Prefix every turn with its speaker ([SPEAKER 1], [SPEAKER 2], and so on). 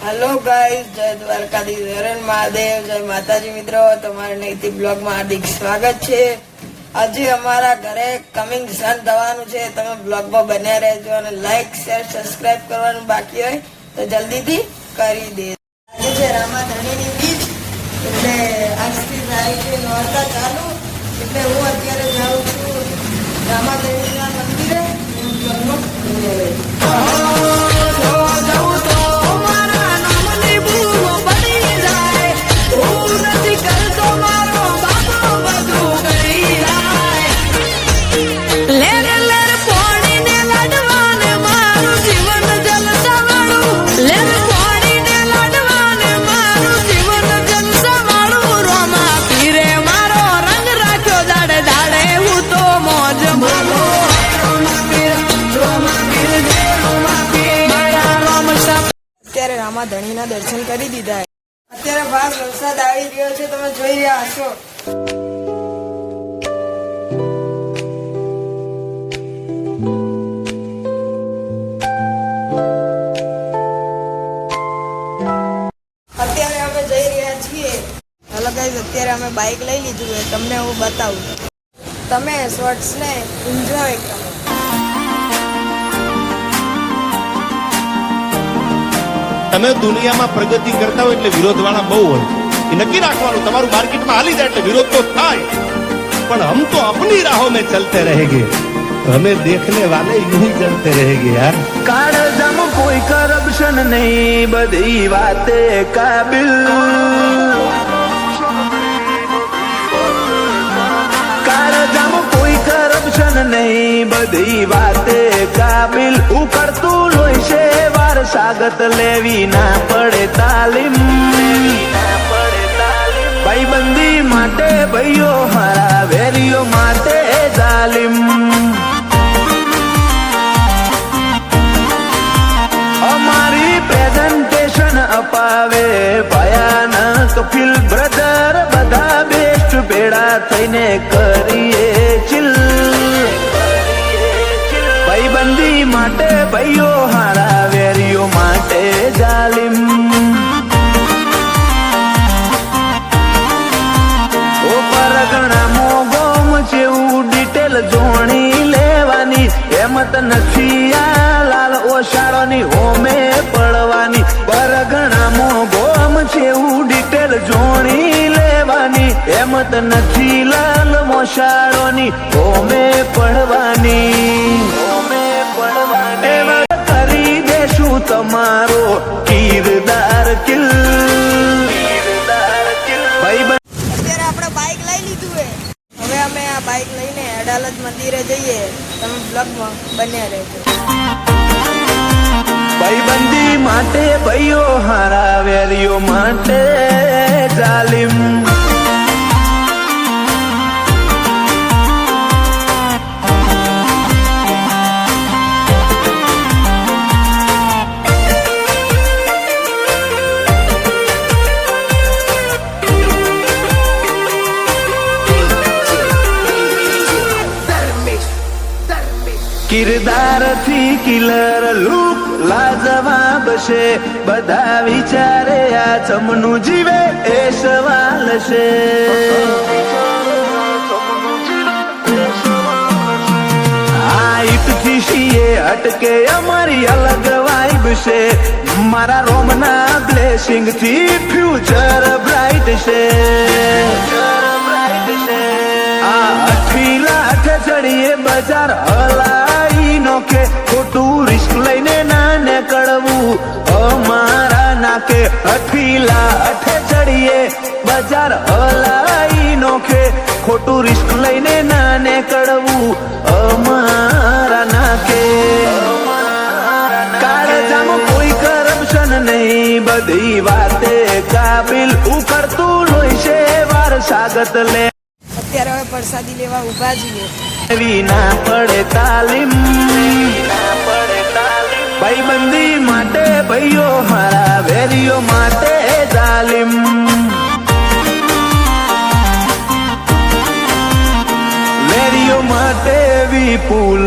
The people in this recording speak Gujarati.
[SPEAKER 1] हेलो गाइस, जय द्वारकाधीश, हरण महादेव, जय माताजी। मित्रों, તમારા નૈતિક બ્લોગ માં હાર્દિક સ્વાગત છે। આજે અમારા ઘરે કમિંગ સન થવાનું છે। તમે બ્લોગ માં બન્યા રહેજો અને લાઈક શેર સબસ્ક્રાઇબ કરવાનું બાકી હોય તો જલ્દીથી કરી દે। આજે છે રામાધણીની બીજ, એટલે આજથી તારીખે નોરતા ચાલુ, એટલે હું અત્યારે જાઉં છું રામાધણીના મંદિરે। અત્યારે રામાધણીના દર્શન કરી દીધા। અત્યારે ભાગ વરસાદ આવી રહ્યો છે, તમે જોઈ રહ્યા હશો। અત્યારે અમે જઈ રહ્યા છીએ। હેલો ગાઈઝ, અત્યારે અમે બાઇક લઈ લીધું છે, તમને હું બતાવું। તમે શોર્ટ્સ ને એન્જોય કરો।
[SPEAKER 2] તમે દુનિયામાં પ્રગતિ કરતા હોય એટલે વિરોધ વાળા બહુ હોય, એ નક્કી રાખવાનું તમારું માર્કેટમાં હાલી જાય એટલે વિરોધ તો થાય, पर हम तो अपनी राहों में चलते रहेंगे, हमें देखने वाले यूं ही चलते रहेंगे यार।
[SPEAKER 3] काळजाम कोई करप्शन नहीं, बधी बातें काबिल। काळजाम कोई करप्शन नहीं, बधी बातें काबिल। उकड़तू लोहिशे वारसागत लेवी ना पड़े तालीम। भाईबंदी माटे भाईओ हारा, वेरियो माटे जालिम। અમારી પ્રેઝન્ટેશન અપાવે ભયાનક ફીલ બ્રધર, બધા બેસ્ટ ભેળા થઈને કરીએ ચિલ। ભાઈબંધી માટે ભાઈઓ હારા, વેરીઓ માટે જાલિમ। ઓ પરગણા મોગોમ જેવું ડિટેલ જોણી લેવાની, હેમત નથી આ લાલ ઓશાળોની હોમે પડવાની। પરગણા મોગોમ જેવું ડિટેલ જોણી લેવાની, હેમત નથી લાલ મોશાળોની હોમે પડવાની। એવા કરી દેશું તમારો કિરદાર કિલ।
[SPEAKER 1] અત્યારે આપણે બાઇક લઈ લીધું છે, હવે અમે આ બાઇક લઈને અડાલજ મંદિરે જઈએ। તમે બ્લોગમાં બન્યા રહેજો।
[SPEAKER 3] ભાઈબંધી માટે ભાઈઓ હારા, વેરીઓ માટે જાલિમ। કિરદાર થી કિલર લુક લાજવાબ છે, બધા વિચારે આ ચમનું જીવે એ સવાલ છે। હાઈટ થી સીએ હટકે અમારી અલગ વાઇબ છે, મારા રોમના બ્લેસિંગ થી ફ્યુચર બ્રાઇટ છે। આ અઠીલા અઠ ચડીએ બજાર હલાઈ નોખે, ખોટું રિસ્ક લઈને ના નીકળવું અમારા નાકે। અઠીલા અઠે ચડીએ બજાર હલાઈ નોખે, ખોટું રિસ્ક લઈને ના નીકળવું અમારા નાકે। કાળજામ કોઈ કરપ્શન નહીં, બધી વાતે કાબિલ। ઉકળતું લોહી વારસાગત લે।
[SPEAKER 1] અત્યારે હવે પ્રસાદી લેવા ઉભા છીએ।
[SPEAKER 3] ના પડે તાલીમ, ભાઈબંધી માટે ભાઈઓ હારા, વેરીઓ માટે જાલિમ। વેરીઓ માટે વિપુલ